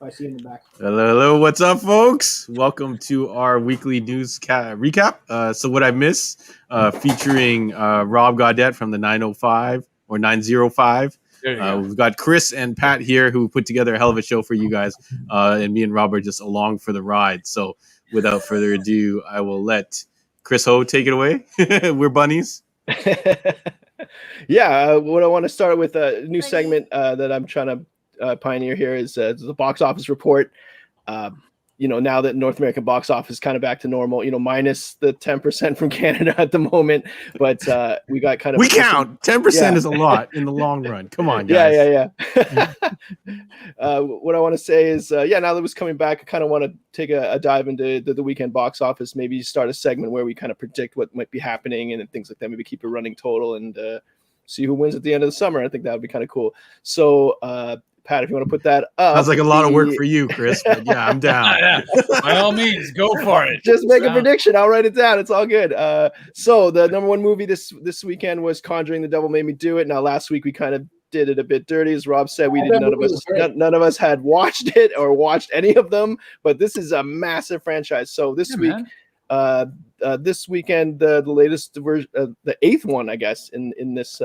I see in the back. Hello, what's up, folks? Welcome to our weekly news recap. So what I missed, featuring Rob Gaudette from the 905 or 905. We've got Chris and Pat here who put together a hell of a show for you guys, and me and Rob are just along for the ride. So without further ado, I will let Chris Ho take it away. We're bunnies. Yeah, what I want to start with a new segment that I'm trying to pioneer here is the box office report. Now that North American box office is kind of back to normal, minus the 10% from Canada at the moment, but we got kind of... We count. 10% is a lot in the long run. Come on, guys. Yeah. What I want to say is, now that it was coming back, I kind of want to take a dive into the weekend box office, maybe start a segment where we kind of predict what might be happening and things like that, maybe keep a running total and see who wins at the end of the summer. I think that would be kind of cool. So, Pat, if you want to put that up. Sounds like a lot of work for you, Chris, but yeah, I'm down. Yeah. By all means, go for it. Just make a prediction. I'll write it down. It's all good. So the number one movie this weekend was Conjuring, The Devil Made Me Do It. Now, last week we kind of did it a bit dirty. As Rob said, none of us had watched it or watched any of them, but this is a massive franchise. So this week, this weekend, the latest version, the eighth one, I guess, in this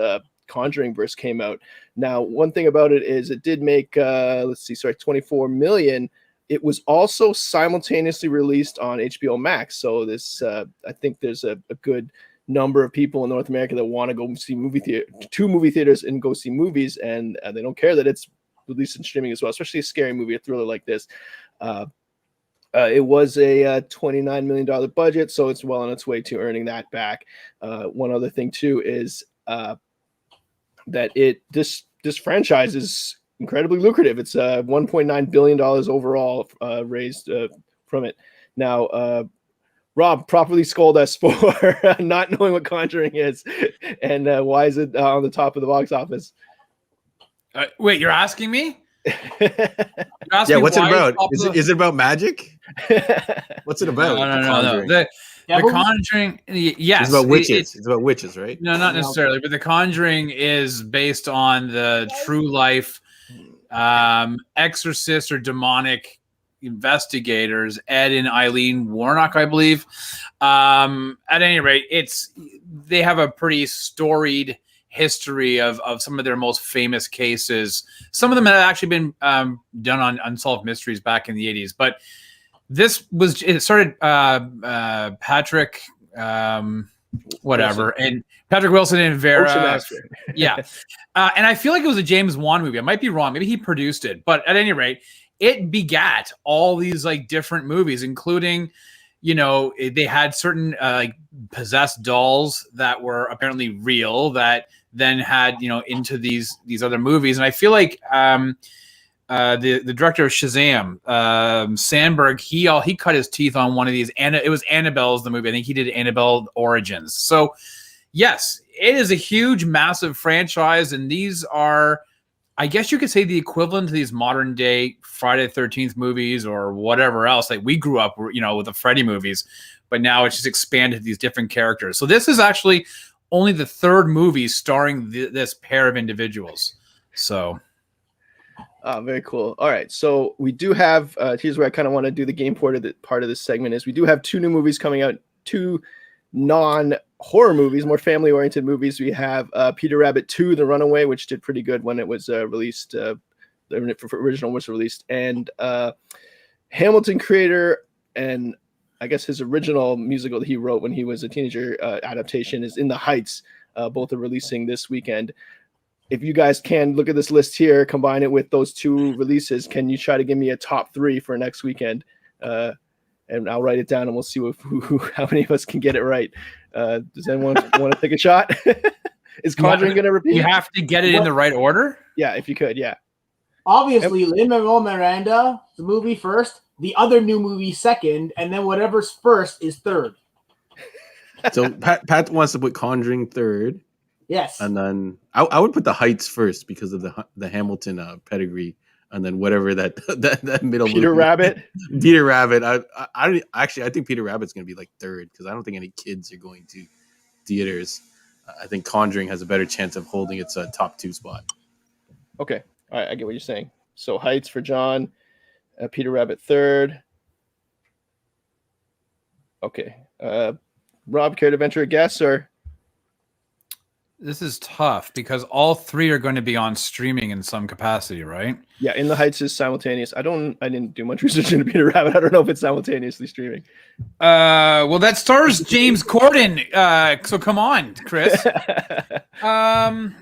Conjuring verse came out. Now, one thing about it is it did make 24 million. It was also simultaneously released on HBO Max. So this, I think there's a good number of people in North America that want to go see two movie theaters and go see movies, and they don't care that it's released in streaming as well, especially a scary movie, a thriller like this. It was a $29 million budget, so it's well on its way to earning that back. One other thing too is that this franchise is incredibly lucrative. It's $1.9 billion overall raised from it. Now, Rob, properly scold us for not knowing what Conjuring is and why is it on the top of the box office? Wait, you're asking me? Yeah, what's it about? Is it about magic? What's it about? No. The Conjuring, yes. It's about witches. It's about witches, right? No, not necessarily. But The Conjuring is based on the true life exorcist or demonic investigators, Ed and Eileen Warnock, I believe. At any rate, they have a pretty storied history of some of their most famous cases. Some of them have actually been done on Unsolved Mysteries back in the 80s, but it started Patrick whatever Wilson. And Patrick Wilson and Vera. Yeah. And I feel like it was a James Wan movie. I might be wrong. Maybe he produced it, but at any rate, it begat all these like different movies, including, they had certain like possessed dolls that were apparently real that then had, into these other movies. And I feel like the director of Shazam, Sandberg, he cut his teeth on one of these, and it was Annabelle's the movie. I think he did Annabelle Origins. So yes, it is a huge, massive franchise, and these are, I guess you could say, the equivalent to these modern day Friday the 13th movies or whatever else. Like we grew up, with the Freddy movies, but now it's just expanded to these different characters. So this is actually only the third movie starring this pair of individuals. So. Oh, very cool. All right. So we do have, here's where I kind of want to do the game part of this segment is we do have two new movies coming out, two non-horror movies, more family-oriented movies. We have Peter Rabbit 2, The Runaway, which did pretty good when it was released. The original was released. And Hamilton creator, and I guess his original musical that he wrote when he was a teenager adaptation is In the Heights. Both are releasing this weekend. If you guys can look at this list here, combine it with those two releases, can you try to give me a top three for next weekend? And I'll write it down and we'll see how many of us can get it right. Does anyone want to take a shot? Is Conjuring going to repeat? You have to get it in the right order? Yeah, if you could, yeah. Obviously, Lin-Manuel Miranda, the movie first, the other new movie second, and then whatever's first is third. So Pat wants to put Conjuring third. Yes. And then I would put The Heights first because of the Hamilton pedigree, and then whatever that middle Peter movie. Rabbit. Peter Rabbit. I think Peter Rabbit's going to be like third because I don't think any kids are going to theaters. I think Conjuring has a better chance of holding its top two spot. Okay. All right. I get what you're saying. So Heights for John. Peter Rabbit third. Okay. Rob, care to venture a guess or? This is tough because all three are going to be on streaming in some capacity, right? Yeah, In the Heights is simultaneous. I didn't do much research into Peter Rabbit. I don't know if it's simultaneously streaming. Well, that stars James Corden. So come on, Chris.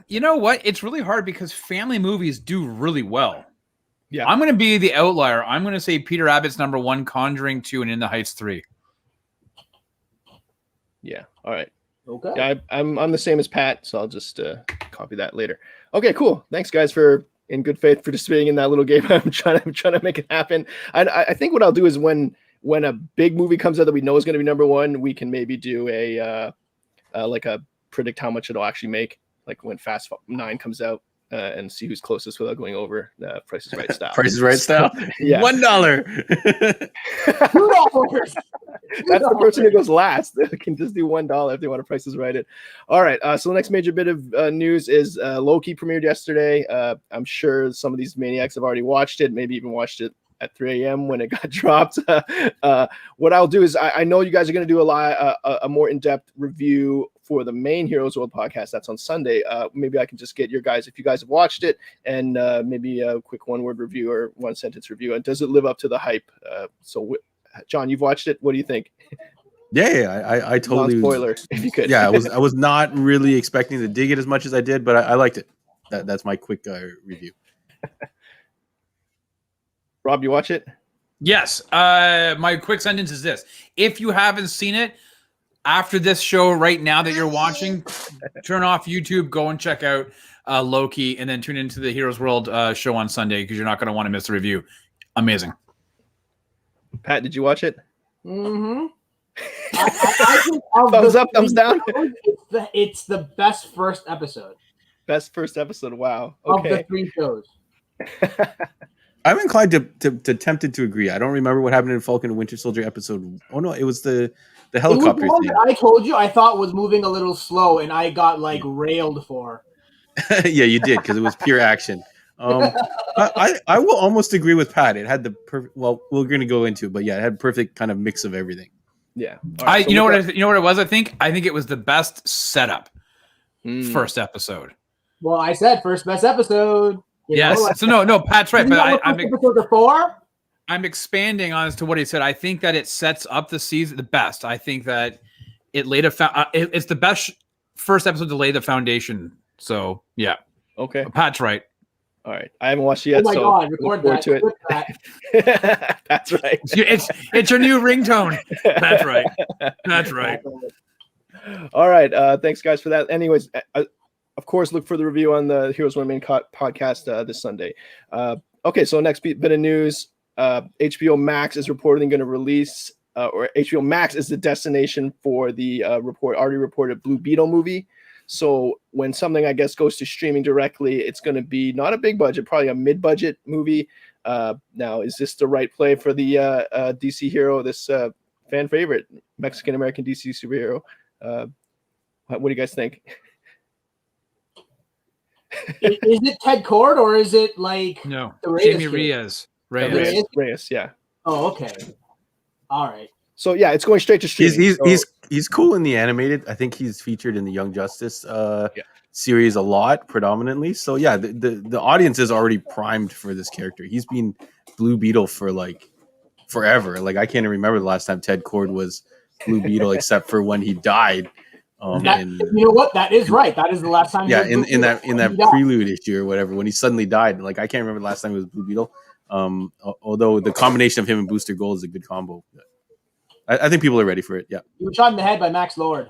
You know what? It's really hard because family movies do really well. Yeah. I'm going to be the outlier. I'm going to say Peter Rabbit's number 1, Conjuring 2, and In the Heights 3. Yeah. All right. Okay. Yeah, I'm the same as Pat, so I'll just copy that later. Okay, cool. Thanks, guys, for in good faith participating in that little game. I'm trying to make it happen. I think what I'll do is when a big movie comes out that we know is going to be number 1, we can maybe do a predict how much it'll actually make, like when Fast 9 comes out. And see who's closest without going over Price is Right style. Price is Right style. Yeah. $1. $2. That's the person who goes last. They can just do $1 if they want to Price is Right it. All right. So the next major bit of news is Loki premiered yesterday. I'm sure some of these maniacs have already watched it, maybe even watched it at 3 a.m. when it got dropped. What I'll do is I know you guys are going to do a more in-depth review for the main Heroes World podcast. That's on Sunday. Maybe I can just get your guys, if you guys have watched it, and maybe a quick one-word review or one-sentence review. And does it live up to the hype? John, you've watched it. What do you think? Yeah, I totally. Non-spoiler, if you could. Yeah, I was not really expecting to dig it as much as I did, but I liked it. That's my quick review. Rob, you watch it? Yes. My quick sentence is this. If you haven't seen it, after this show right now that you're watching, turn off YouTube, go and check out Loki, and then tune into the Heroes World show on Sunday because you're not going to want to miss the review. Amazing. Pat, did you watch it? Mm-hmm. Thumbs up, thumbs down? It's the best first episode. Best first episode. Wow. Okay. Of Okay. the 3 shows. I'm inclined to tempted to agree. I don't remember what happened in Falcon and Winter Soldier episode. Oh no, it was the helicopter thing. I told you I thought was moving a little slow, and I got railed for. Yeah, you did because it was pure action. I will almost agree with Pat. It had the perfect. Well, we're going to go into it, but yeah, it had perfect kind of mix of everything. Yeah. You know what it was? I think it was the best setup first episode. Well, I said first best episode. Yes. So no, Pat's right. But I'm expanding on as to what he said. I think that it sets up the season the best. I think that it laid it's the best first episode to lay the foundation. So yeah. Okay. Pat's right. All right. I haven't watched it yet. Oh my God! Record that. To it. That's right. It's your new ringtone. That's right. That's right. All right. Thanks, guys, for that. Anyways, of course, look for the review on the Heroes One Main podcast this Sunday. Okay, so next bit of news. HBO Max is reportedly going to release, or HBO Max is the destination for the already reported Blue Beetle movie. So when something, I guess, goes to streaming directly, it's going to be not a big budget, probably a mid-budget movie. Now, is this the right play for the DC hero, this fan favorite Mexican-American DC superhero? What do you guys think? Is it Ted Kord or is it no Jamie Reyes? Reyes, yeah. Oh, okay. All right. So yeah, it's going straight to streaming. He's cool in the animated. I think he's featured in the Young Justice series a lot, predominantly. So yeah, the audience is already primed for this character. He's been Blue Beetle for forever. I can't even remember the last time Ted Kord was Blue Beetle, except for when he died. You know what? That is right. That is the last time. Yeah, in that prelude issue or whatever, when he suddenly died. I can't remember the last time it was Blue Beetle. Although the combination of him and Booster Gold is a good combo. I think people are ready for it. Yeah. He was shot in the head by Max Lord.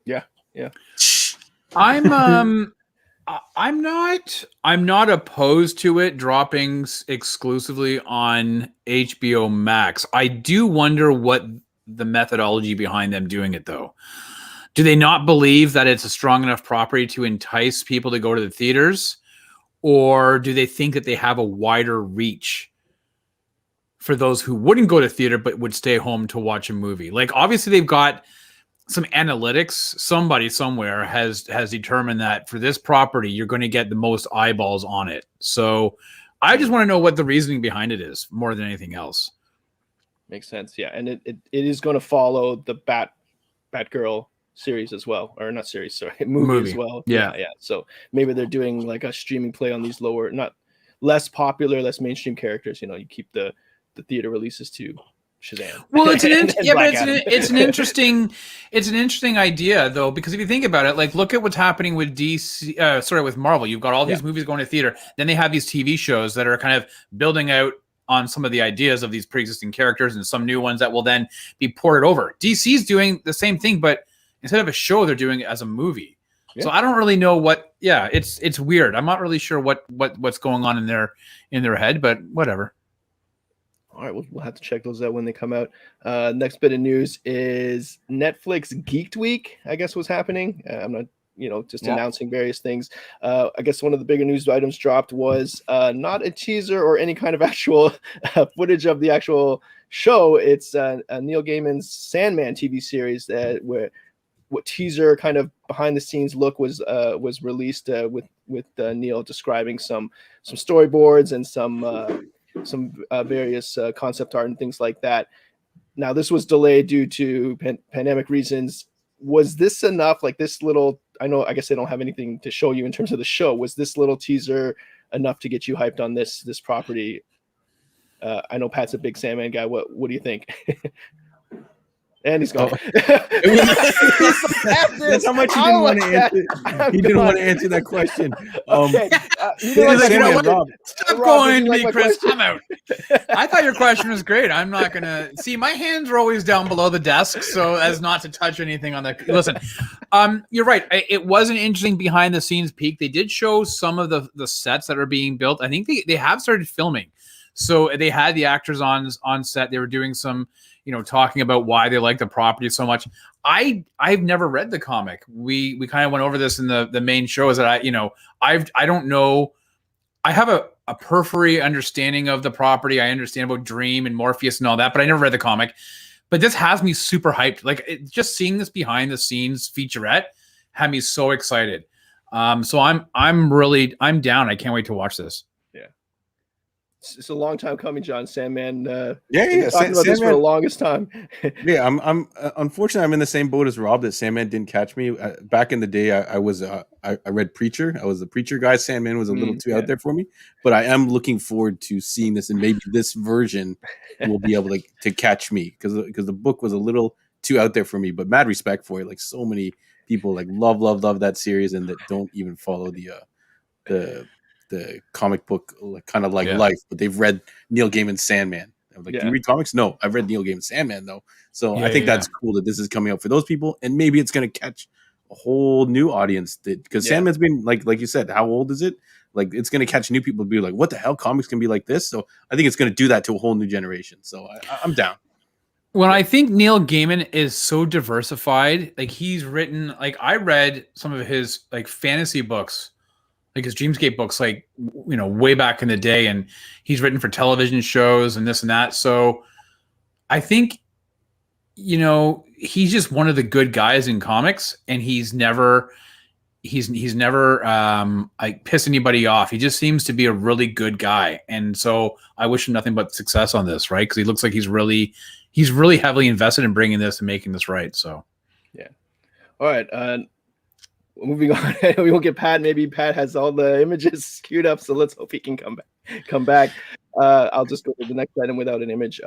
Yeah. I'm not opposed to it dropping exclusively on HBO Max. I do wonder what the methodology behind them doing it though. Do they not believe that it's a strong enough property to entice people to go to the theaters? Or do they think that they have a wider reach for those who wouldn't go to theater but would stay home to watch a movie? Obviously they've got some analytics. Somebody somewhere has determined that for this property, you're going to get the most eyeballs on it. So I just want to know what the reasoning behind it is more than anything else. Makes sense. Yeah. And it is going to follow the Batgirl series as well, or not series, sorry, movie as well. Yeah. So maybe they're doing like a streaming play on these not less popular, less mainstream characters. You keep the theater releases to Shazam. Well, it's an interesting idea though, because if you think about it, like look at what's happening with with Marvel. You've got all these movies going to theater, then they have these TV shows that are kind of building out on some of the ideas of these pre-existing characters and some new ones that will then be ported over. DC's doing the same thing, but instead of a show, they're doing it as a movie. Yeah. So I don't really know it's weird. I'm not really sure what's going on in their head, but whatever. All right, we'll have to check those out when they come out. Next bit of news is Netflix Geeked Week, I guess, was happening. I'm not, announcing various things. I guess one of the bigger news items dropped was not a teaser or any kind of actual footage of the actual show. It's Neil Gaiman's Sandman TV series where what teaser kind of behind the scenes look was released with Neil describing some storyboards and some various concept art and things like that. Now, this was delayed due to pandemic reasons. Was this enough? Like this little, I guess they don't have anything to show you in terms of the show. Was this little teaser enough to get you hyped on this property? I know Pat's a big Sandman guy. What do you think? And he's gone. That's how much he didn't want to answer. He didn't want to answer that question. Okay. Stop going to me, Chris. I'm out. I thought your question was great. I'm not going to see. My hands are always down below the desk, so as not to touch anything on the. Listen, you're right. It was an interesting behind the scenes peek. They did show some of the sets that are being built. I think they have started filming. So they had the actors on set. They were doing some, talking about why they like the property so much. I've never read the comic. We kind of went over this in the main show. Is that I don't know. I have a periphery understanding of the property. I understand about Dream and Morpheus and all that, but I never read the comic. But this has me super hyped. Like just seeing this behind the scenes featurette had me so excited. So I'm down. I can't wait to watch this. It's a long time coming, John. Sandman. Talking about this for the longest time. Yeah, I'm unfortunately I'm in the same boat as Rob that Sandman didn't catch me. Back in the day, I read Preacher. I was the Preacher guy. Sandman was a little too out there for me, but I am looking forward to seeing this, and maybe this version will be able to catch me because the book was a little too out there for me. But mad respect for it. Like so many people like love that series and that don't even follow the comic book kind of life, but they've read Neil Gaiman's Sandman. I'm like, do you read comics? No, I've read Neil Gaiman's Sandman though. So I think that's cool that this is coming out for those people, and maybe it's going to catch a whole new audience because Sandman's been like you said, how old is it? Like it's going to catch new people to be like, what the hell, comics can be like this? So I think it's going to do that to a whole new generation. So I'm down. Well, I think Neil Gaiman is so diversified. Like he's written, like I read some of his like fantasy books, like his Dreamscape books, like, way back in the day, and he's written for television shows and this and that. So I think, he's just one of the good guys in comics, and he's never like pissed anybody off. He just seems to be a really good guy. And so I wish him nothing but success on this, right? Because he looks like he's really heavily invested in bringing this and making this right. So, yeah. All right. Moving on, we won't get Pat. Maybe Pat has all the images queued up, so let's hope he can come back. I'll just go to the next item without an image.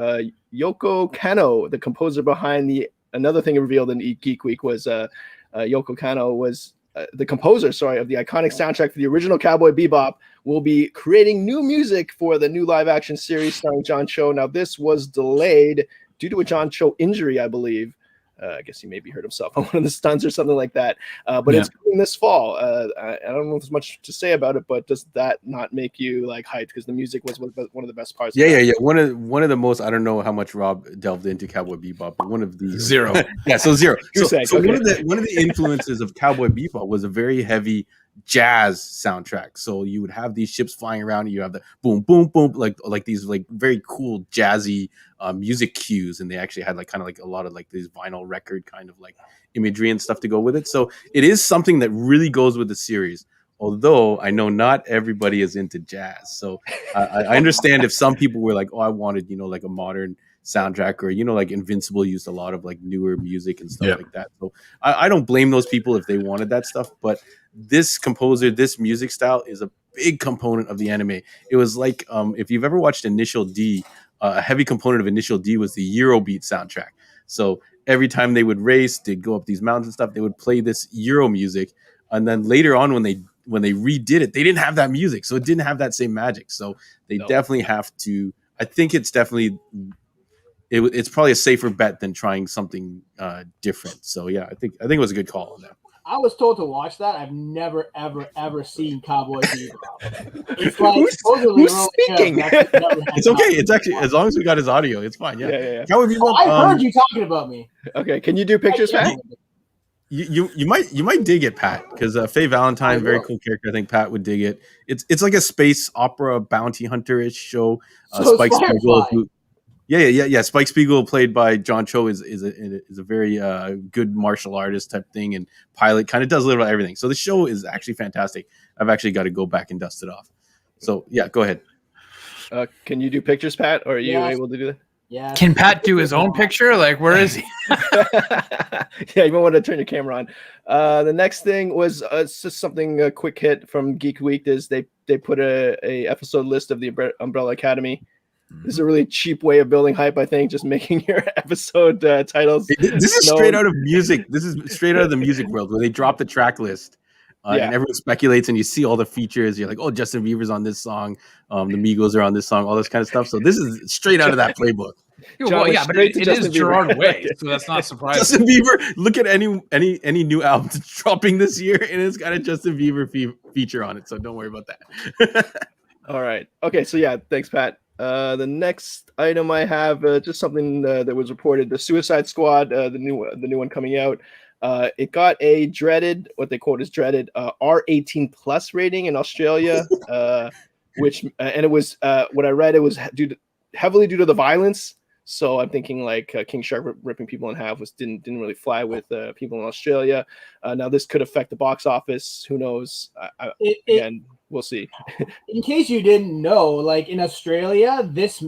Yoko Kanno, the composer behind another thing revealed in Geek Week was Yoko Kanno was the composer, of the iconic soundtrack for the original Cowboy Bebop, will be creating new music for the new live-action series starring John Cho. Now, this was delayed due to a John Cho injury, I believe. I guess he maybe hurt himself on one of the stunts or something like that. But it's coming this fall. I don't know if there's much to say about it, but does that not make you like hyped? Because the music was one of the best parts. Yeah. One of the most. I don't know how much Rob delved into Cowboy Bebop, but one of the zero. So zero. So okay. one of the influences of Cowboy Bebop was a very heavy jazz soundtrack. So you would have these ships flying around, and you have the boom, boom, boom, like these like very cool jazzy music cues, and they actually had like kind of like a lot of like these vinyl record kind of like imagery and stuff to go with it. So it is something that really goes with the series. although I know not everybody is into jazz. So I understand if some people were like, oh, I wanted, like a modern soundtrack, or, like Invincible used a lot of like newer music and stuff like that. So I don't blame those people if they wanted that stuff. But this composer, this music style is a big component of the anime. It was like, if you've ever watched Initial D, a heavy component of Initial D was the Eurobeat soundtrack. So every time they would race, they'd go up these mountains and stuff, they would play this Euro music. And then later on, when they redid it, they didn't have that music. So it didn't have that same magic. So they definitely have to, I think it's definitely, it's probably a safer bet than trying something different. So yeah, I think it was a good call on that. I was told to watch that. I've never, ever seen Cowboy Bebop. It's like who's speaking? It's okay. It's actually, as long as we got his audio, it's fine. Yeah. Cowboy Bebop, I heard you talking about me. Okay, can you do pictures, Pat? You might dig it, Pat, because Faye Valentine, very cool character. I think Pat would dig it. It's like a space opera bounty hunter-ish show. Spike Spiegel. Yeah. Spike Spiegel, played by John Cho, is a very good martial artist type thing, and pilot, kind of does a little of everything. So the show is actually fantastic. I've actually got to go back and dust it off. So yeah, go ahead. Can you do pictures, Pat, or are you able to do that? Yeah. Can Pat do his own picture? Like, where is he? Yeah, you might want to turn your camera on. The next thing was just something, a quick hit from Geek Week. Is they put a episode list of the Umbrella Academy. This is a really cheap way of building hype, I think, just making your episode titles. This is straight out of music. This is straight out of the music world, where they drop the track list and everyone speculates, and you see all the features. You're like, oh, Justin Bieber's on this song. The Migos are on this song, all this kind of stuff. So this is straight out of that playbook. Well, yeah, but it is Gerard Way, so that's not surprising. Justin Bieber, look at any new album dropping this year, and it's got a Justin Bieber feature on it, so don't worry about that. All right. Okay, so yeah, thanks, Pat. The next item I have, just something that was reported: the Suicide Squad, the new one coming out. It got a dreaded, what they quote as dreaded, R18 plus rating in Australia, which and it was what I read, it was heavily due to the violence. So I'm thinking like King Shark ripping people in half didn't really fly with people in Australia. Now this could affect the box office. Who knows? Again, we'll see. In case you didn't know, like in Australia, this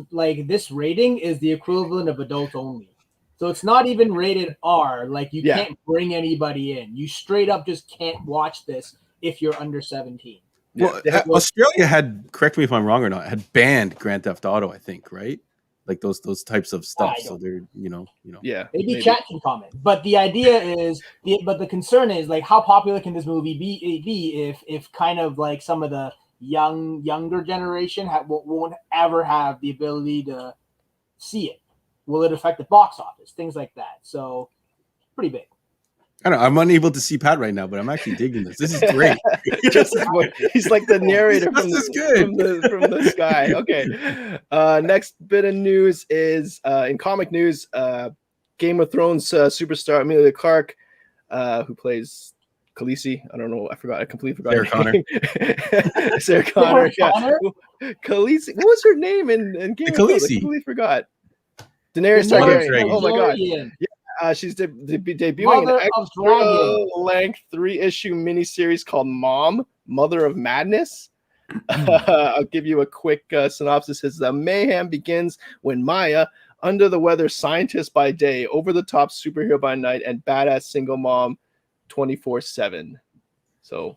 rating is the equivalent of adult only. So it's not even rated R. Like you can't bring anybody in. You straight up just can't watch this if you're under 17. Well, Australia had, correct me if I'm wrong or not, had banned Grand Theft Auto, I think, right? Like those types of stuff. So they're, yeah, maybe chat can comment. But the idea is, the concern is like, how popular can this movie be if kind of like some of the younger generation won't ever have the ability to see it? Will it affect the box office? Things like that. So pretty big. I don't know. I'm unable to see Pat right now, but I'm actually digging this. This is great. He's like the narrator from the sky. Okay. Next bit of news is in comic news. Game of Thrones superstar Emilia Clarke, who plays Khaleesi. I don't know. I forgot. I completely forgot. Sarah Connor. Khaleesi. What was her name in Game of Thrones? I completely forgot. Daenerys Targaryen. Oh my god. Yeah. She's debuting an extra-length 3-issue miniseries called Mother of Madness. I'll give you a quick synopsis. The mayhem begins when Maya, under the weather scientist by day, over-the-top superhero by night, and badass single mom 24/7. So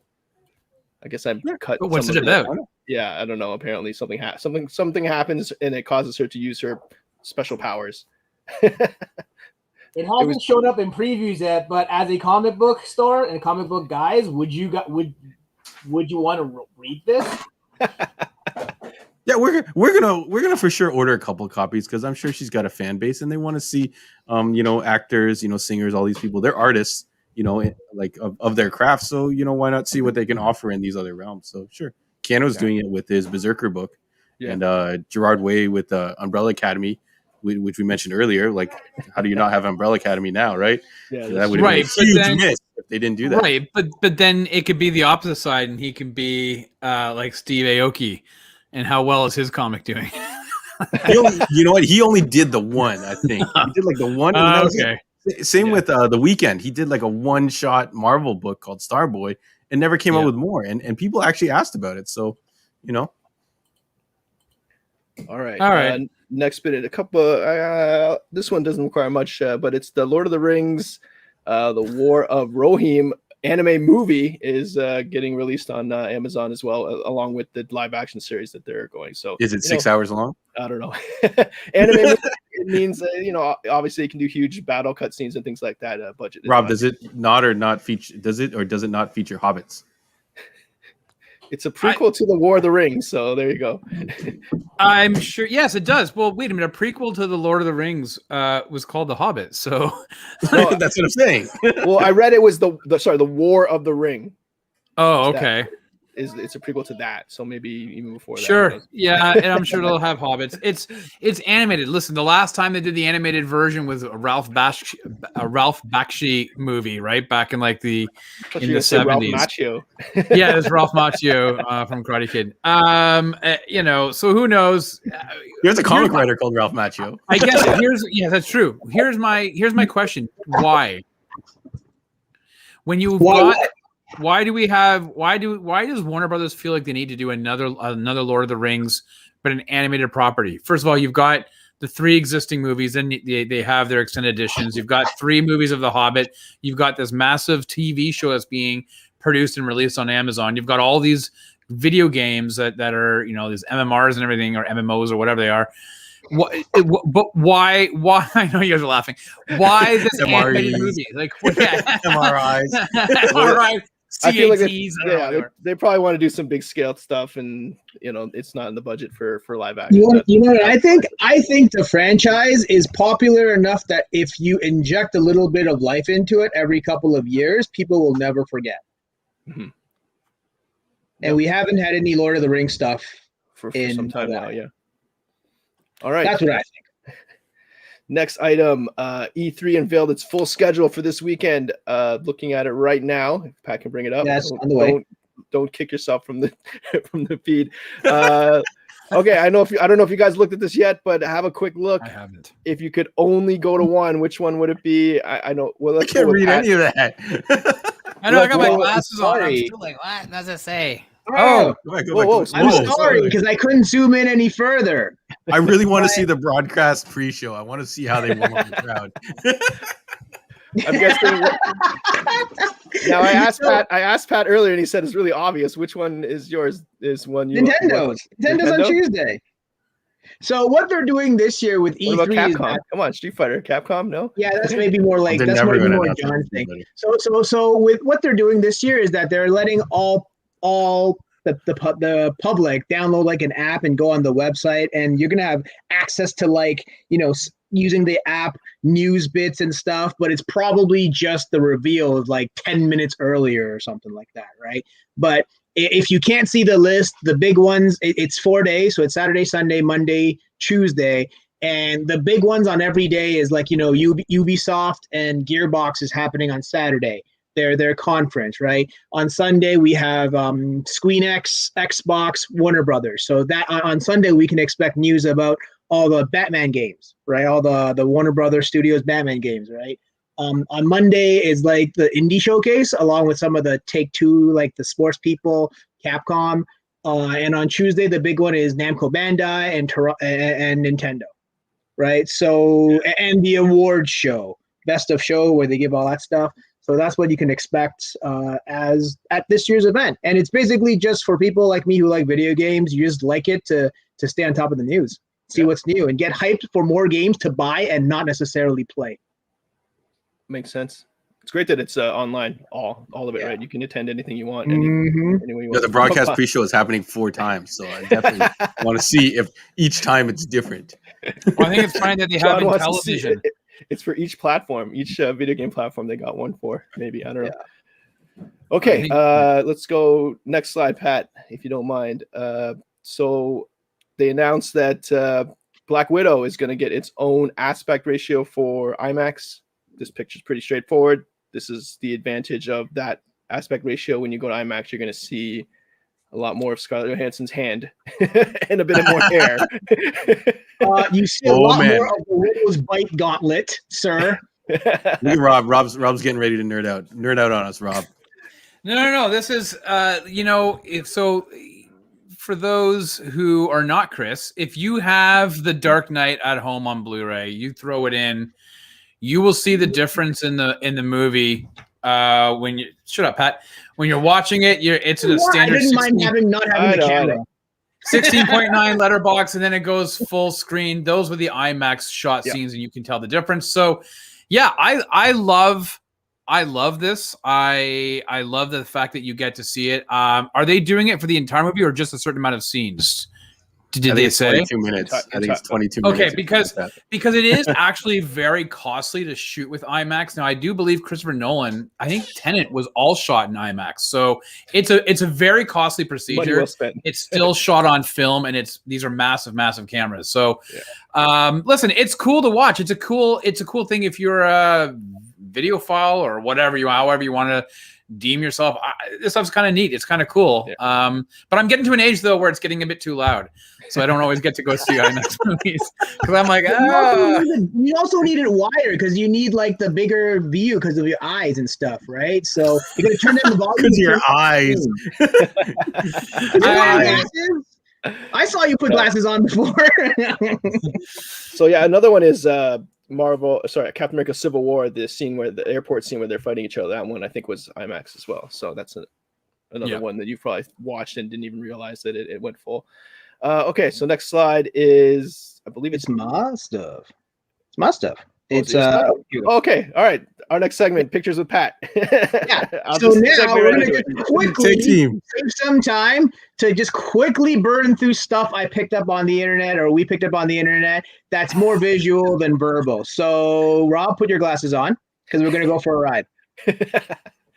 I guess I cut. What's it about? Yeah, I don't know. Apparently something happens and it causes her to use her special powers. It hasn't shown up in previews yet, but as a comic book store and comic book guys, would you want to read this? Yeah, we're gonna for sure order a couple copies because I'm sure she's got a fan base and they want to see, actors, singers, all these people. They're artists, like of their craft. So why not see what they can offer in these other realms? So sure, Keanu's doing it with his Berserker book, and Gerard Way with Umbrella Academy, which we mentioned earlier. Like, how do you not have Umbrella Academy now, right? Yeah, so that would be a huge miss if they didn't do that. Right, but then it could be the opposite side, and he can be like Steve Aoki. And how well is his comic doing? You know what? He only did the one, I think. He did like the one. Okay. Same with The Weeknd. He did like a one-shot Marvel book called Starboy, and never came out with more. And people actually asked about it. So, you know. All right. Next bit, a couple. This one doesn't require much, but it's the Lord of the Rings, the War of Rohirrim anime movie is getting released on Amazon as well, along with the live action series that they're going. So, is it 6 hours long? I don't know. Anime movie, it means obviously it can do huge battle cutscenes and things like that. Budget. Rob, does it not feature? Does it not feature hobbits? It's a prequel to the War of the Rings, so there you go. I'm sure. Yes, it does. Well, wait a minute. A prequel to the Lord of the Rings was called The Hobbit. So that's what I'm saying. Well, I read it was the War of the Ring. Oh, okay. It's a prequel to that, so maybe even before that. Sure, yeah, and I'm sure they'll have hobbits. It's animated. Listen, the last time they did the animated version was a Ralph Bakshi movie, right back in like the 70s. Yeah, it's Ralph Macchio from Karate Kid. So who knows? There's a comic writer called Ralph Macchio. I guess that's true. Here's my question: Why? When you've got Why does Warner Brothers feel like they need to do another Lord of the Rings, but an animated property? First of all, you've got the 3 existing movies, and they have their extended editions. You've got 3 movies of The Hobbit. You've got this massive TV show that's being produced and released on Amazon. You've got all these video games that are, these MMRs and everything, or MMOs or whatever they are. But why? I know you guys are laughing. Why this animated movie? Like, MRIs. MRI. I feel like they probably want to do some big scale stuff, and it's not in the budget for live action. You know what I think? I think the franchise is popular enough that if you inject a little bit of life into it every couple of years, people will never forget. Mm-hmm. And we haven't had any Lord of the Rings stuff for some time now. Yeah. All right. That's what I think. Next item, E3 unveiled its full schedule for this weekend. Looking at it right now, if Pat can bring it up. Yes, on the way. Don't kick yourself from the feed. Okay, I don't know if you guys looked at this yet, but have a quick look. I haven't. If you could only go to one, which one would it be? I know. Well, I can't read any of that. I know. I got my glasses on. I'm still like, what does it say? Oh, whoa, I'm sorry because I couldn't zoom in any further. I really want to see the broadcast pre-show. I want to see how they warm up the crowd. I'm guessing. Now I asked Pat earlier, and he said it's really obvious. Which one is yours? Is one you? Nintendo's on Tuesday. So what they're doing this year with E3 what about is Capcom? Come on, Street Fighter, Capcom, no? Yeah, that's maybe more like John's thing. So with what they're doing this year is that they're letting all the public download like an app and go on the website, and you're gonna have access to using the app news bits and stuff, but it's probably just the reveal of like 10 minutes earlier or something like that, right? But if you can't see the list, the big ones, it's 4 days, so it's Saturday, Sunday, Monday, Tuesday, and the big ones on every day is like Ubisoft and Gearbox is happening on Saturday. Their conference, right? On Sunday we have SqueenX, Xbox, Warner Brothers. So that on Sunday we can expect news about all the Batman games, right? All the Warner Brothers Studios Batman games, right? On Monday is like the indie showcase, along with some of the Take-Two, like the sports people, Capcom, and on Tuesday the big one is Namco Bandai and Nintendo, right? So and the awards show, best of show where they give all that stuff. So that's what you can expect as at this year's event. And it's basically just for people like me who like video games. You just like it to stay on top of the news, see what's new, and get hyped for more games to buy and not necessarily play. Makes sense. It's great that it's online, all of it, right? You can attend anything you want. Any way you want. The broadcast pre-show is happening 4 times, so I definitely want to see if each time it's different. Well, I think it's fine that they have in television. It's for each platform, each video game platform. They got one for, maybe, I don't know. Okay, let's go next slide, Pat, if you don't mind. So they announced that Black Widow is going to get its own aspect ratio for IMAX. This picture's pretty straightforward. This is the advantage of that aspect ratio. When you go to IMAX, you're going to see a lot more of Scarlett Johansson's hand and a bit of more hair. You see a lot more of the Widow's bite gauntlet, sir. Rob's getting ready to nerd out on us, Rob. No. This is, if so, for those who are not Chris, if you have The Dark Knight at home on Blu-ray, you throw it in, you will see the difference in the movie. When you shut up, Pat. When you're watching it, it's a standard. I didn't mind not having the camera. 16.9 letterbox, and then it goes full screen. Those were the IMAX shot scenes, and you can tell the difference. So, yeah, I love this. I love the fact that you get to see it. Are they doing it for the entire movie or just a certain amount of scenes? Did they say 22 minutes? I think it's 22 minutes. Okay, because it is actually very costly to shoot with IMAX. Now, I do believe Christopher Nolan, I think Tenet was all shot in IMAX. So it's a very costly procedure. It's still shot on film, and these are massive, massive cameras. So listen, it's cool to watch. It's a cool thing if you're a videophile or whatever however you want to deem yourself. This stuff's kind of neat. It's kind of cool. Yeah. But I'm getting to an age though where it's getting a bit too loud, so I don't always get to go see IMAX movies because I'm like, You also need it wired because you need like the bigger view because of your eyes and stuff, right? So you're gonna turn down the volume because your eyes. I saw you put glasses on before. So yeah, another one is Captain America: Civil War, the airport scene where they're fighting each other. That one I think was IMAX as well. So that's another one that you probably watched and didn't even realize that it went full. Okay, so next slide is, I believe it's my stuff. It's my stuff. It's okay. All right. Our next segment, pictures with Pat. Yeah. So now we're gonna just quickly save some time to just quickly burn through stuff I picked up on the internet or we picked up on the internet that's more visual than verbal. So Rob, put your glasses on because we're gonna go for a ride.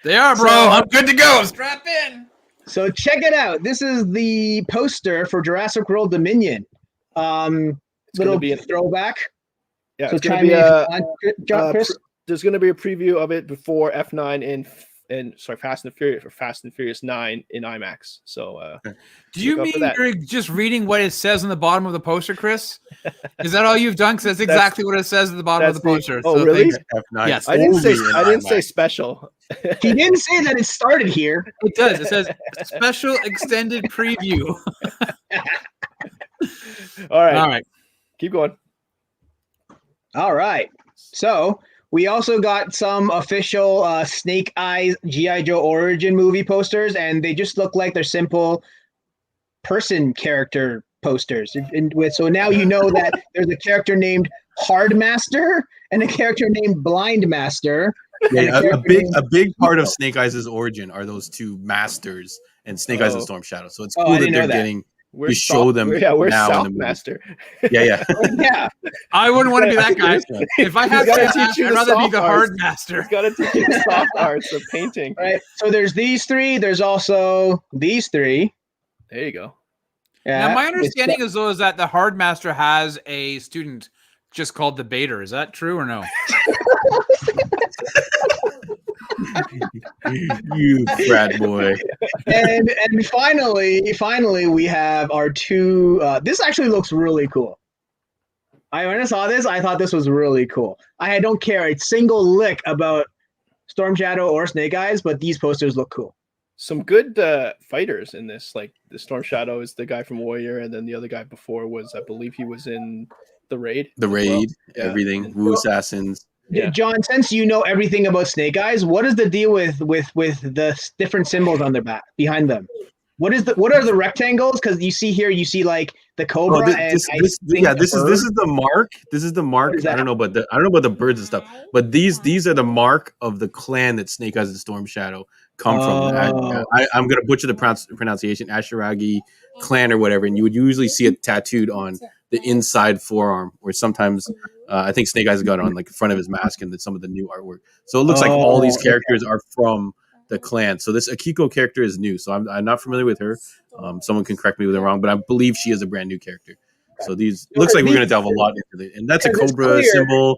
They are, bro. I'm good to go. Strap in. So check it out. This is the poster for Jurassic World Dominion. Little throwback. Yeah, so it's going to be there's going to be a preview of it before F9 Fast and Furious 9 in IMAX. So, do you mean you're just reading what it says on the bottom of the poster, Chris? Is that all you've done? Because that's exactly what it says at the bottom of the poster. Really? F9. Yes. I didn't say special. He didn't say that it started here. It does. It says special extended preview. All right. Keep going. All right. So we also got some official Snake Eyes G.I. Joe Origin movie posters, and they just look like they're simple person character posters. So now you know that there's a character named Hardmaster and a character named Blindmaster. Yeah, a big part of Snake Eyes' origin are those two masters and Snake Eyes and Storm Shadow. So it's cool that they're getting to show them we're now South in the Master. Yeah. Yeah. I wouldn't want to be that guy. If I had to, I'd rather be the hard master. He's got to teach you the soft arts of painting. Right. So there's these three. There's also these three. There you go. Yeah. Now, my understanding is that the hard master has a student just called the Baiter. Is that true or no? You frat boy. And finally we have our two this actually looks really cool. When I saw this, I thought this was really cool. I don't care a single lick about Storm Shadow or Snake Eyes, but these posters look cool. Some good fighters in this. Like the Storm Shadow is the guy from Warrior, and then the other guy before was, I believe he was in The Raid. Everything. Wu Assassins. Yeah. John, since you know everything about Snake Eyes, what is the deal with the different symbols on their back behind them? What are the rectangles? Because you see like the cobra. This is the mark. This is the mark. I don't know about the birds and stuff, but these are the mark of the clan that Snake Eyes and Storm Shadow come from. I'm gonna butcher the pronunciation, Ashiragi clan or whatever, and you would usually see it tattooed on the inside forearm, or sometimes I think Snake Eyes got on like the front of his mask and some of the new artwork. So it looks like all these characters are from the clan. So this Akiko character is new, so I'm not familiar with her. Someone can correct me if I'm wrong, but I believe she is a brand new character. So these looks like we're going to delve a lot into it. And that's a Cobra symbol,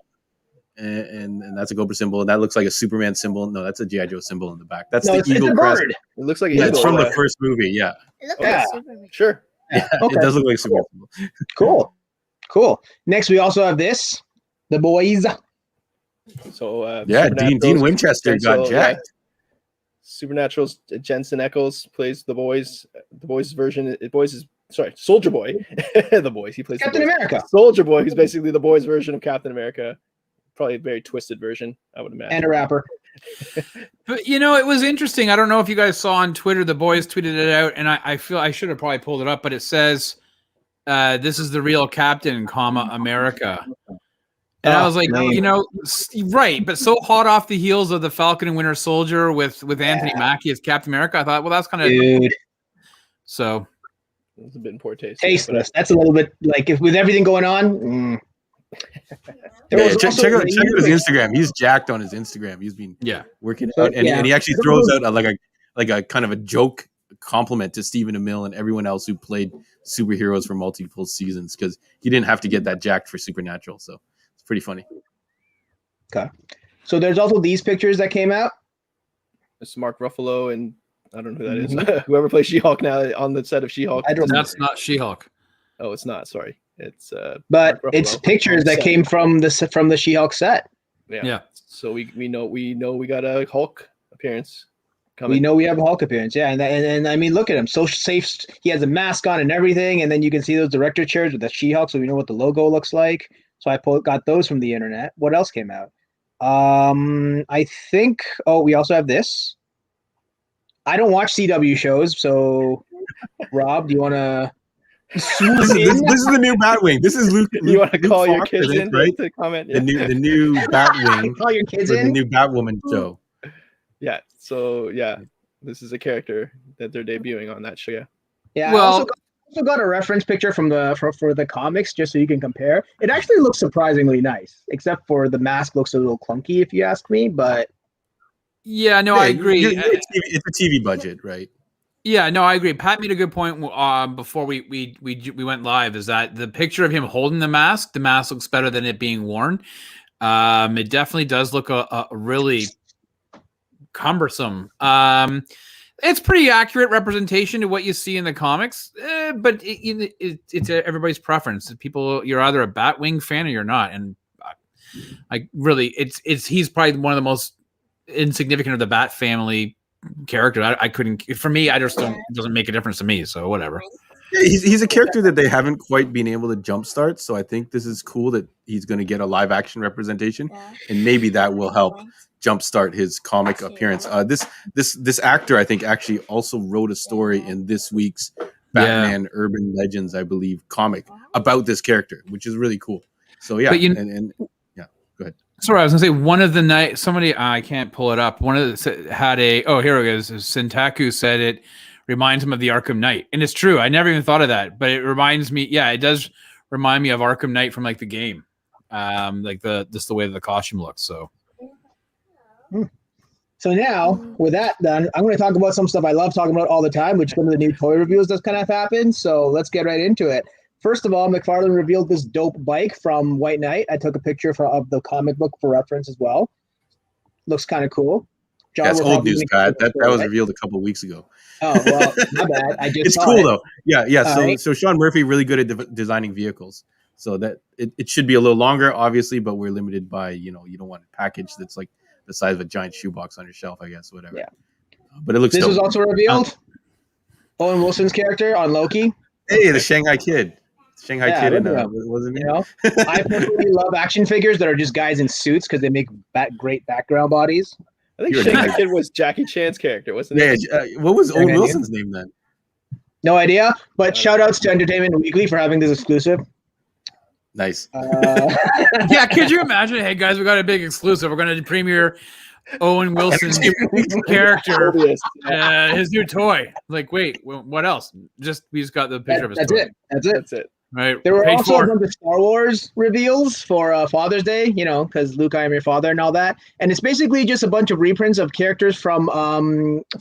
and that's a Cobra symbol, and that looks like a Superman symbol. No, that's a G.I. Joe symbol in the back. That's the eagle crest. It looks like it's from the first movie. Yeah, it looks like Superman. Sure. Yeah, it does look like Superman. Cool. Next, we also have this, the Boyz. So Dean Winchester got jacked. Supernatural's Jensen Ackles plays the Boyz. The Boyz version. Boyz is Soldier Boy. The Boyz. He plays Captain America. Soldier Boy, who's basically the Boyz version of Captain America. Probably a very twisted version, I would imagine. And a rapper. But it was interesting. I don't know if you guys saw on Twitter, the Boyz tweeted it out, and I feel I should have probably pulled it up, but it says, "This is the real Captain, America." And I was like, right, but so hot off the heels of the Falcon and Winter Soldier with Anthony Mackie as Captain America, I thought, well, that's kind of so. It was a bit in poor taste. Tasteless. That's a little bit like if with everything going on. Check out his Instagram. He's jacked on his Instagram. He's been working out, and he actually throws out like a kind of a joke compliment to Stephen Amell and everyone else who played superheroes for multiple seasons, because he didn't have to get that jacked for Supernatural. So it's pretty funny. Okay, so there's also these pictures that came out. It's Mark Ruffalo, and I don't know who that is. Whoever plays She-Hulk now on the set of She-Hulk. That's not She-Hulk. Oh, it's not. Sorry. It's but it's pictures that came from the She-Hulk set. Yeah. So we know we got a Hulk appearance coming. We know we have a Hulk appearance. Yeah, and I mean, look at him. So safe. He has a mask on and everything, and then you can see those director chairs with the She-Hulk, so we know what the logo looks like. So I got those from the internet. What else came out? I think. Oh, we also have this. I don't watch CW shows, so Rob, do you want to? This is the new Batwing. This is Luke. You want to call your kids in, right? To comment? Yeah. The new Batwing. Call your kids in. The new Batwoman show. Yeah. So this is a character that they're debuting on that show. Yeah. Yeah. Well, I also got a reference picture from for the comics just so you can compare. It actually looks surprisingly nice, except for the mask looks a little clunky if you ask me. But I agree. It's a TV budget, right? Yeah, no, I agree. Pat made a good point before we went live. Is that the picture of him holding the mask looks better than it being worn. It definitely does look a really cumbersome. It's pretty accurate representation to what you see in the comics, but it's everybody's preference. People, you're either a Batwing fan or you're not, and he's probably one of the most insignificant of the Bat family character. I couldn't, for me, it doesn't make a difference to me, so whatever. He's a character that they haven't quite been able to jumpstart, so I think this is cool that he's going to get a live action representation, and maybe that will help jumpstart his comic appearance. This actor, I think, actually also wrote a story in this week's Batman Urban Legends, I believe, comic about this character, which is really cool. So yeah, go ahead. Sorry, I was gonna say one of the night somebody I can't pull it up. One of the had a here it goes. Sintaku said it reminds him of the Arkham Knight, and it's true. I never even thought of that, but it reminds me. Yeah, it does remind me of Arkham Knight from like the game, like the way the costume looks. So. So now, with that done, I'm going to talk about some stuff I love talking about all the time, which is some of the new toy reviews that's kind of happened. So let's get right into it. First of all, McFarlane revealed this dope bike from White Knight. I took a picture of the comic book for reference as well. Looks kind of cool. That's old news, Pat. That was revealed a couple of weeks ago. Oh, well, my bad. I just it's cool, though. Yeah. So Sean Murphy, really good at designing vehicles. So that it should be a little longer, obviously, but we're limited by, you don't want a package that's like the size of a giant shoebox on your shelf, I guess, whatever. Yeah. But it looks This dope. was also revealed. Owen Wilson's character on Loki. Hey, the Shanghai Kid. Kid in wasn't it? I personally love action figures that are just guys in suits because they make great background bodies. I think Shanghai Kid was Jackie Chan's character, wasn't it? Yeah. What was Owen Wilson's name then? No idea. But shout outs to Entertainment Weekly for having this exclusive. Nice. Yeah, could you imagine? Hey guys, we got a big exclusive. We're going to premiere Owen Wilson's character, his new toy. Like, wait, what else? We just got the picture of his toy. That's it. Right. There were also a bunch of Star Wars reveals for Father's Day, because Luke, I am your father and all that. And it's basically just a bunch of reprints of characters from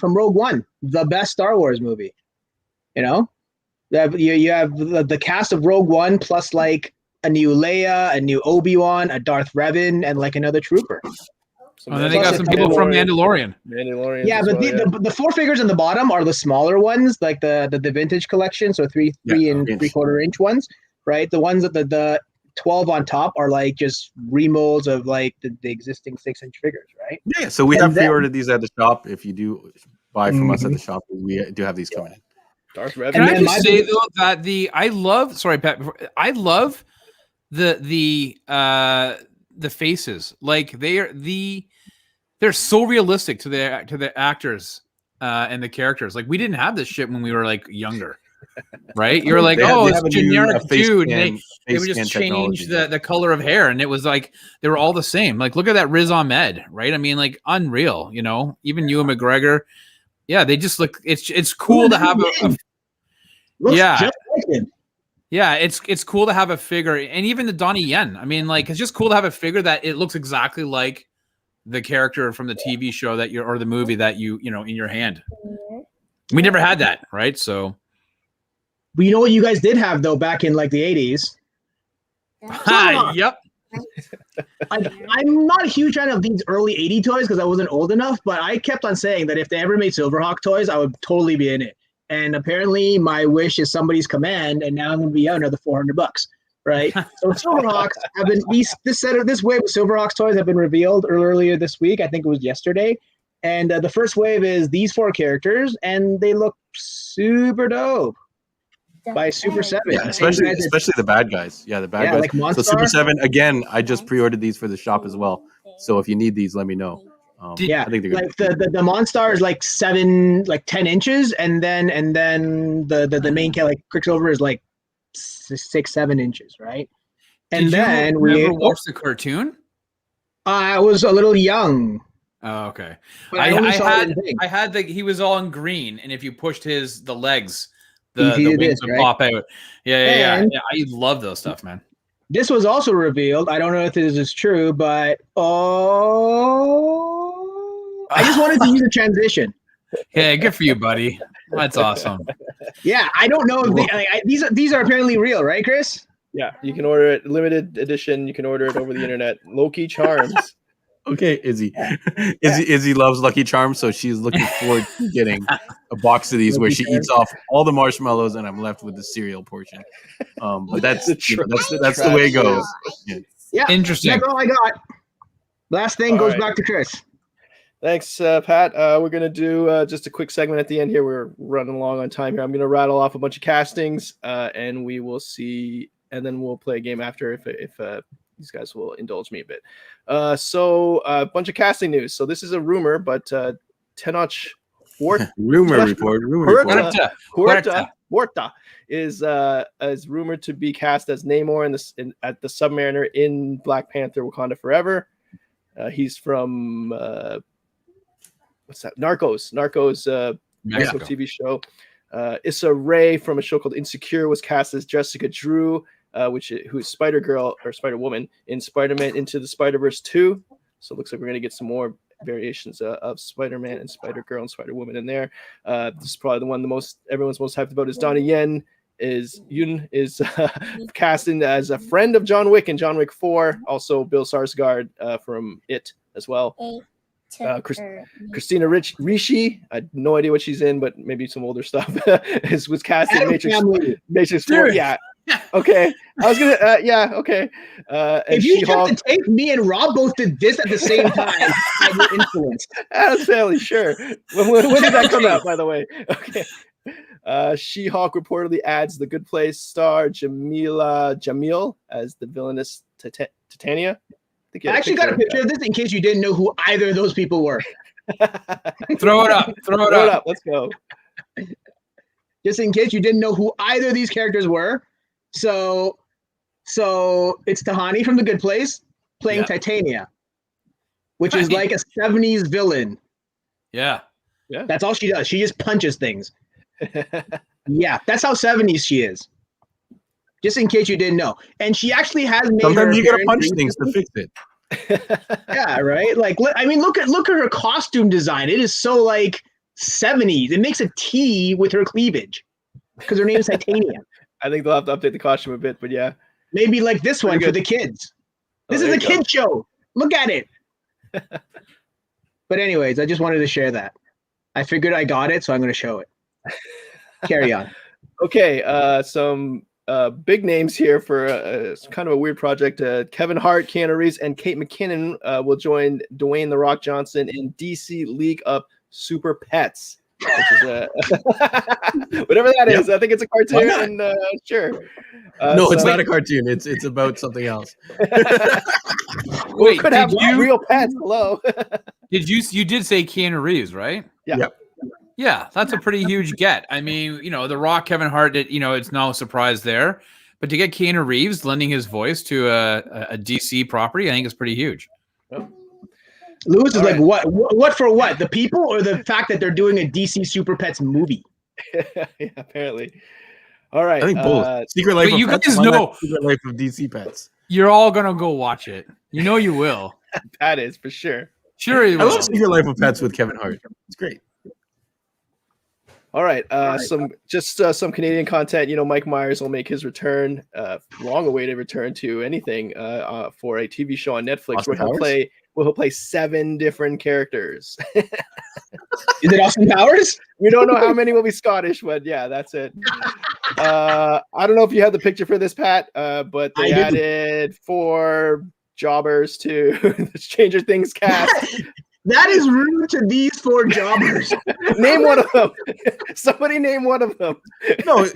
Rogue One, the best Star Wars movie. You have the cast of Rogue One plus like a new Leia, a new Obi-Wan, a Darth Revan, and like another trooper. And then they got some people from Mandalorian. Yeah, but the four figures in the bottom are the smaller ones, like the vintage collection, so 3 and 3/4 inch ones, right? The ones that the 12 on top are like just remolds of like the existing 6-inch figures, right? Yeah, so we And have then- pre-ordered these at the shop. If you do buy from us at the shop, we do have these coming in. Darth Can Revan. I then just my say big- though that I love the faces. Like they're so realistic to the actors and the characters. Like we didn't have this shit when we were like younger. Right? You're like, They oh, have it's a new, generic face dude. scan- And they face would just scan change technology. the color of hair, and it was like they were all the same. Like, look at that Riz Ahmed, right? I mean, like unreal, you know. Even Ewan McGregor, yeah, they just look. It's cool to have Looks yeah. just like him. Yeah, it's cool to have a figure, and even the Donnie Yen. I mean, like, it's just cool to have a figure that it looks exactly like the character from the TV show that you're or the movie that you know in your hand. We never had that, right? So. But you know what you guys did have though back in like the 80s? Yep. I'm not a huge fan of these early 80 toys because I wasn't old enough, but I kept on saying that if they ever made Silverhawk toys, I would totally be in it. And apparently my wish is somebody's command, and now I'm going to be out another $400, right? So Silverhawks have been this wave of Silverhawks toys have been revealed earlier this week. I think it was yesterday. And the first wave is these 4 characters, and they look super dope. By Super 7. Yeah, especially the bad guys. Yeah, the bad guys. Like Monstar. So Super 7, again, I just pre-ordered these for the shop as well. So if you need these, let me know. I think they're good. Like the Monstar is like 10 inches, and then the main cat like Quicksilver is like 6-7 inches, right? And then we ever watched the cartoon? I was a little young. Oh, okay. But I had he was all in green, and if you pushed the legs, the wings would pop out. Yeah. I love those stuff, man. This was also revealed. I don't know if this is true, but I just wanted to use a transition. Yeah, good for you, buddy. That's awesome. Yeah, I don't know if these are apparently real, right, Chris? Yeah, you can order it limited edition. You can order it over the internet. Loki Charms. Okay, Izzy. Izzy loves Lucky Charms, so she's looking forward to getting a box of these where she eats off all the marshmallows, and I'm left with the cereal portion. But that's the way it goes. Yeah, interesting. That's all I got. Last thing goes back to Chris. Thanks, Pat. We're going to do just a quick segment at the end here. We're running along on time here. I'm going to rattle off a bunch of castings, and we will see, and then we'll play a game after if these guys will indulge me a bit. So a bunch of casting news. So this is a rumor, but Tenoch Huerta is rumored to be cast as Namor at the Submariner in Black Panther: Wakanda Forever. He's from what's that? Narcos TV show. Issa Rae from a show called Insecure was cast as Jessica Drew, who's Spider-Girl or Spider-Woman in Spider-Man Into the Spider-Verse 2. So it looks like we're going to get some more variations of Spider-Man and Spider-Girl and Spider-Woman in there. This is probably the one everyone's most hyped about is Donnie Yen is casting as a friend of John Wick in John Wick 4. Also Bill Skarsgård from It as well. Christina Ricci, I have no idea what she's in, but maybe some older stuff. was cast in Matrix 4. Yeah. Okay. I was gonna. Yeah. Okay. If you kept the tape, me and Rob both did this at the same time. I were influenced. That's fairly sure. When did that come out, by the way? Okay. She-Hulk reportedly adds the Good Place star Jamil as the villainous Titania. I actually got a picture of this in case you didn't know who either of those people were. Throw it up. Throw it up. Let's go. Just in case you didn't know who either of these characters were. So it's Tahani from The Good Place playing Titania, which is like a 70s villain. Yeah. That's all she does. She just punches things. Yeah, that's how 70s she is. Just in case you didn't know. And she actually has made sometimes you gotta punch things to fix it. Yeah, right? Like, I mean, look at her costume design. It is so like 70s. It makes a T with her cleavage because her name is Titania. I think they'll have to update the costume a bit, but yeah. Maybe like this one for the kids. This is a kid show. Look at it. But anyways, I just wanted to share that. I figured I got it, so I'm going to show it. Carry on. Okay, some big names here for it's kind of a weird project. Kevin Hart, Keanu Reeves, and Kate McKinnon will join Dwayne "The Rock" Johnson in DC League of Super Pets, which is whatever that is. I think it's a cartoon. And, sure. No, it's not a cartoon. It's about something else. Well, it could have real pets. Hello. You did say Keanu Reeves, right? Yeah. Yep. Yeah, that's a pretty huge get. I mean, The Rock, Kevin Hart, it's no surprise there. But to get Keanu Reeves lending his voice to a DC property, I think is pretty huge. Yep. Lewis is like, what for what? The people or the fact that they're doing a DC Super Pets movie? Yeah, apparently. All right. I think both. Secret Life of you Pets. guys know Secret Life of DC Pets. You're all gonna go watch it. You will. That is for sure. Sure, you I will. love Secret Life of Pets with Kevin Hart. It's great. All right. Some Canadian content. Mike Myers will make his return, long-awaited return to anything for a TV show on Netflix where he'll play 7 different characters. Is it Austin Powers? We don't know how many will be Scottish, but yeah, that's it. I don't know if you have the picture for this, Pat, but they added 4 jobbers to the Stranger Things cast. That is rude to these 4 jobbers. Name one of them. Somebody name one of them. No,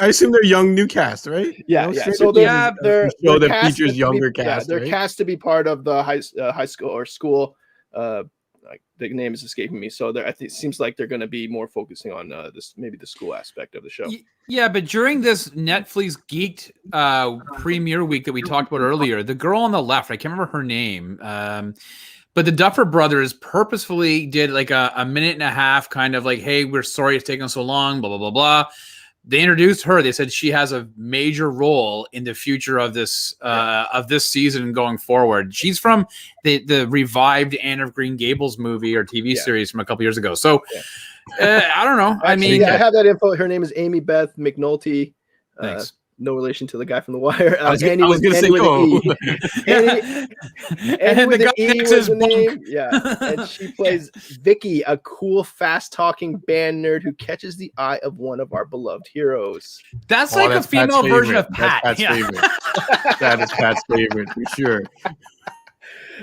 I assume they're young new cast, right? Yeah, yeah. So they're show that features younger cast. They're right? cast to be part of the high school or school. Like the name is escaping me. So I think it seems like they're going to be more focusing on maybe the school aspect of the show. Yeah, but during this Netflix Geeked premiere week that we talked about earlier, the girl on the left, I can't remember her name. But the Duffer Brothers purposefully did like a minute and a half kind of like, hey, we're sorry it's taken so long, blah, blah, blah, blah. They introduced her. They said she has a major role in the future of this season going forward. She's from the revived Anne of Green Gables movie or TV series from a couple years ago. So I don't know. Actually, I have that info. Her name is Amy Beth McNulty. Thanks. No relation to the guy from The Wire. I was going to say no. Annie with an E was the name. Yeah, and she plays Vicky, a cool, fast-talking band nerd who catches the eye of one of our beloved heroes. That's like a female version of Pat. That's Pat's favorite. That is Pat's favorite for sure.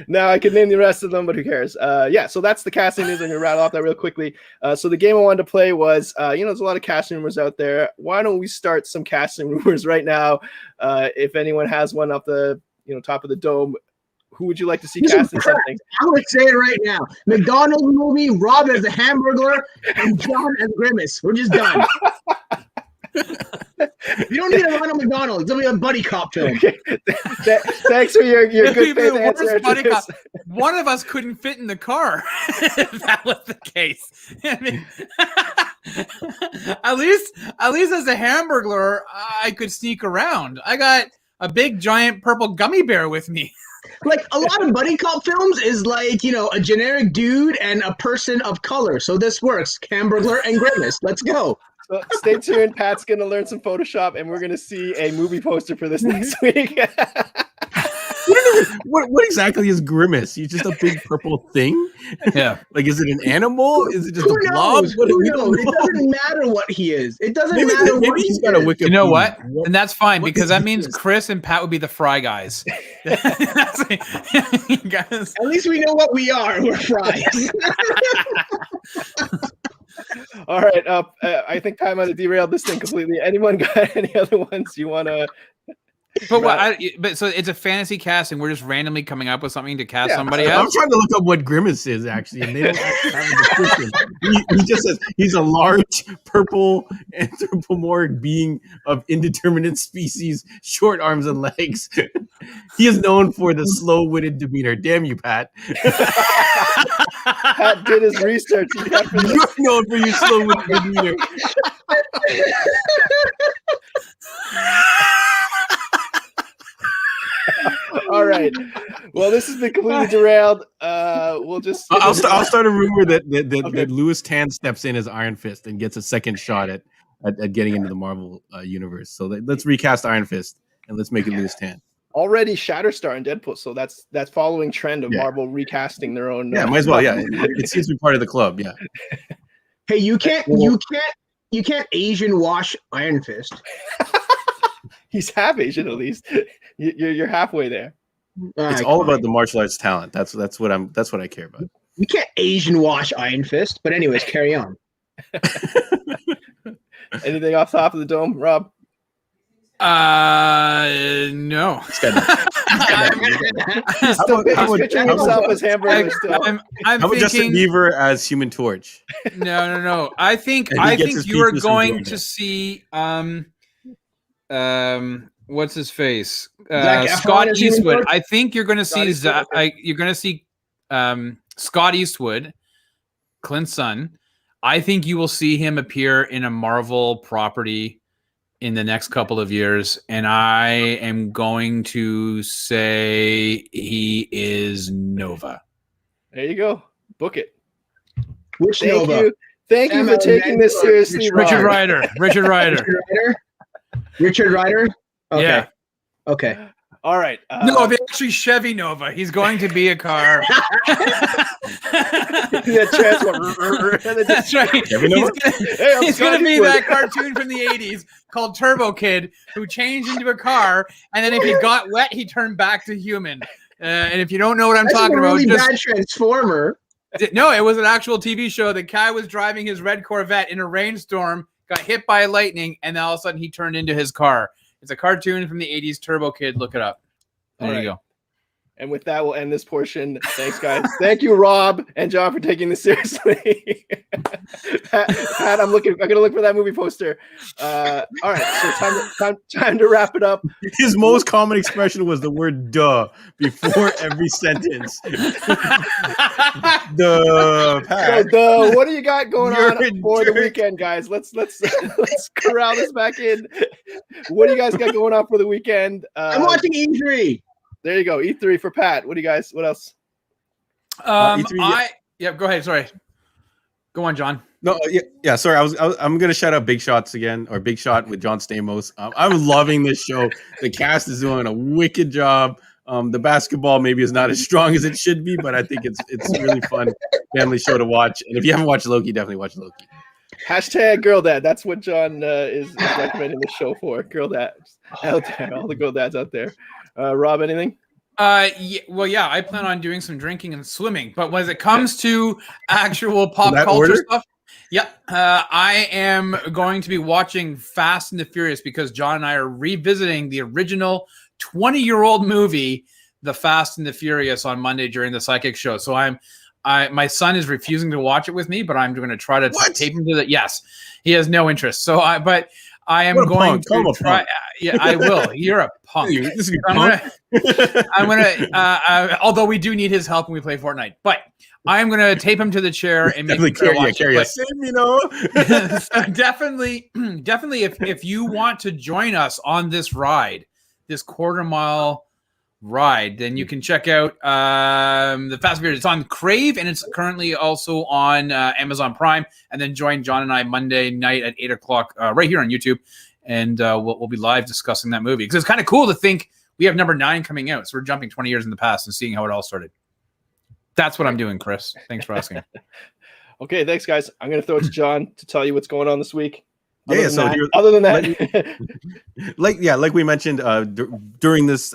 Now I can name the rest of them, but who cares? So that's the casting news. I'm gonna rattle off that real quickly. So the game I wanted to play was, there's a lot of casting rumors out there. Why don't we start some casting rumors right now? If anyone has one off the top of the dome, who would you like to see cast in something? I would say it right now. McDonald's movie, Rob as the Hamburglar, and John as Grimace. We're just done. You don't need a Ronald McDonald. It's only a buddy cop film. Thanks for your good faith answer. One of us couldn't fit in the car. If that was the case. I mean, at least as a Hamburglar, I could sneak around. I got a big giant purple gummy bear with me. Like a lot of buddy cop films is like, a generic dude and a person of color. So this works. Hamburglar and Grimace. Let's go. So stay tuned. Pat's going to learn some Photoshop, and we're going to see a movie poster for this next week. What exactly is Grimace? He's just a big purple thing? Yeah. Like, is it an animal? Is it just a blob? Who knows? It doesn't matter what he is. It doesn't matter what he's got a wicked. You know what? And that's fine because that means Chris and Pat would be the Fry guys. At least we know what we are. We're fries. All right. I think Pat might have derailed this thing completely. Anyone got any other ones you want to? But so it's a fantasy cast, and we're just randomly coming up with something to cast somebody else. I'm trying to look up what Grimace is actually, and they don't have a description. He just says he's a large purple anthropomorphic being of indeterminate species, short arms and legs. He is known for the slow-witted demeanor. Damn you, Pat! Pat did his research. You're known for your slow-witted demeanor. All right. Well, this has been completely derailed. We'll just. I'll start a rumor that Louis Tan steps in as Iron Fist and gets a second shot at getting into the Marvel universe. So let's recast Iron Fist and let's make it Louis Tan. Already Shatterstar and Deadpool, so that's following trend of Marvel recasting their own. Yeah, might as well. Yeah, it seems to be part of the club. Yeah. Hey, you can't Asian wash Iron Fist. He's half Asian at least. You're halfway there. It's all about the martial arts talent. That's what I care about. You can't Asian wash Iron Fist, but anyways, carry on. Anything off the top of the dome, Rob? No. He's still picturing himself as Hamburger still. I'm How about Justin thinking, Bieber as Human Torch? no. I think And he gets his you are peaches from going doing to it. see what's his face? Zac Efron Scott as Human Eastwood. Torch? I think you're going to see Scott Eastwood, Scott Eastwood, Clint's son. I think you will see him appear in a Marvel property in the next couple of years, and I am going to say he is Nova. There you go. Book it. Which Thank Nova? you. Thank you for taking this seriously, Richard Rob. Ryder. Richard Ryder. Richard Ryder? Okay. Yeah. Okay. All right. No, they actually Chevy Nova. He's going to be a car. that transform. That's right. Chevy Nova? He's going to be that cartoon from the 80s called Turbo Kid who changed into a car, and then if he got wet, he turned back to human. And if you don't know what I'm That's talking a really about, bad Transformer. no, it was an actual TV show. The guy was driving his red Corvette in a rainstorm, got hit by lightning, and then all of a sudden he turned into his car. It's a cartoon from the 80s, Turbo Kid. Look it up. There you go. And with that, we'll end this portion. Thanks, guys. Thank you, Rob and John, for taking this seriously. Pat, I'm gonna look for that movie poster. All right, so time to wrap it up. His most common expression was the word "duh" before every sentence. Duh, Pat. So, what do you got going You're on a for the jerk. weekend, guys? Let's corral this back in. What do you guys got going on for the weekend? I'm watching E3. There you go. E3 for Pat. What else? E3, Go ahead. Sorry. Go on, John. No, yeah. Sorry, I'm gonna shout out Big Shots again, or Big Shot with John Stamos. I'm loving this show. The cast is doing a wicked job. The basketball maybe is not as strong as it should be, but I think it's really fun family show to watch. And if you haven't watched Loki, definitely watch Loki. Hashtag girl dad. That's what John is recommending the show for. Girl dad out there. All the girl dads out there. Rob, anything? I plan on doing some drinking and swimming, but when it comes to actual pop culture stuff, I am going to be watching Fast and the Furious because John and I are revisiting the original 20-year-old movie, The Fast and the Furious, on Monday during the Sidekick Show. So my son is refusing to watch it with me, but I'm going to try to tape him to that. Yes, he has no interest. So I am going to try. Yeah, I will. You're a punk. This is punk. I'm gonna. Although we do need his help when we play Fortnite, but I'm gonna tape him to the chair and make him carry us. So definitely, if you want to join us on this ride, this quarter-mile ride, then you can check out the Fast and Furious. It's on Crave, and it's currently also on Amazon Prime. And then join John and I Monday night at 8:00 right here on YouTube, and we'll be live discussing that movie because it's kind of cool to think we have number 9 coming out. So we're jumping 20 years in the past and seeing how it all started. That's what I'm doing, Chris. Thanks for asking. Okay, thanks, guys. I'm going to throw it to John to tell you what's going on this week. Other than that, like we mentioned during this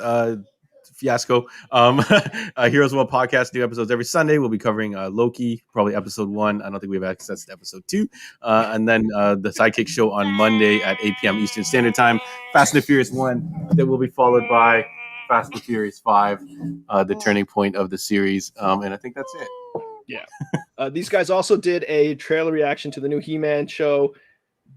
fiasco, Heroes World podcast, new episodes every Sunday. We'll be covering Loki, probably episode 1. I don't think we have access to episode 2. And then the Sidekick Show on Monday at 8 p.m. Eastern Standard Time. Fast and the Furious 1 that will be followed by Fast and Furious 5, the turning point of the series. And I think that's it. Yeah. These guys also did a trailer reaction to the new He-Man show.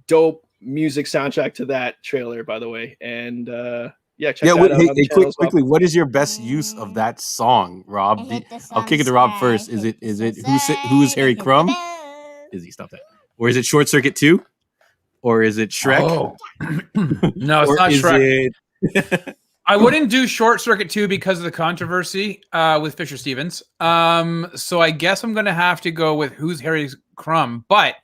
Dope music soundtrack to that trailer, by the way. And check that out. Quickly, what is your best use of that song, Rob? I'll kick it to Rob first. Is it who's Harry Crumb? Izzy, stop that. Or is it Short Circuit 2? Or is it Shrek? Oh. No, it's not Shrek. I wouldn't do Short Circuit 2 because of the controversy with Fisher Stevens. So I guess I'm going to have to go with Who's Harry Crumb. But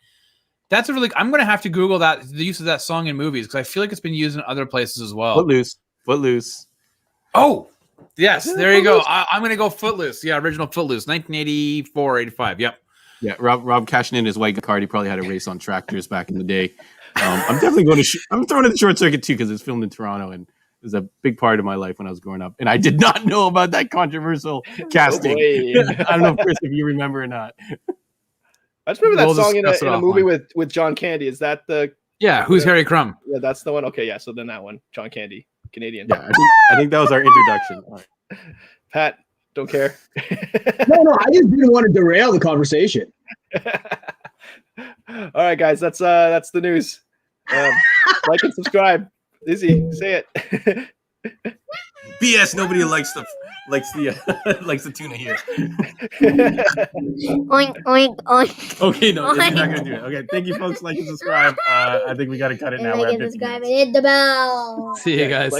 I'm going to have to Google the use of that song in movies because I feel like it's been used in other places as well. Footloose. Oh, yes. There you go. I'm going to go Footloose. Yeah, original Footloose, 1984, 85. Yep. Yeah, Rob cashing in his white card. He probably had a race on tractors back in the day. I'm definitely going to. I'm throwing it the Short Circuit too because it's filmed in Toronto and it was a big part of my life when I was growing up. And I did not know about that controversial casting. I don't know, Chris, if you remember or not. I just remember that song in a movie with John Candy. Is that the? Yeah, who's Harry Crumb? Yeah, that's the one. Okay, yeah. So then that one, John Candy, Canadian. Yeah, I think that was our introduction. All right. Pat, don't care. No, I just didn't want to derail the conversation. All right, guys, that's the news. Like and subscribe. Izzy, say it. BS. Nobody likes the tuna here. Oink, oink, oink. Okay, no, you're not gonna do it. Okay, thank you, folks. Like and subscribe. I think we got to cut it now. Like and subscribe and hit the bell. See you guys.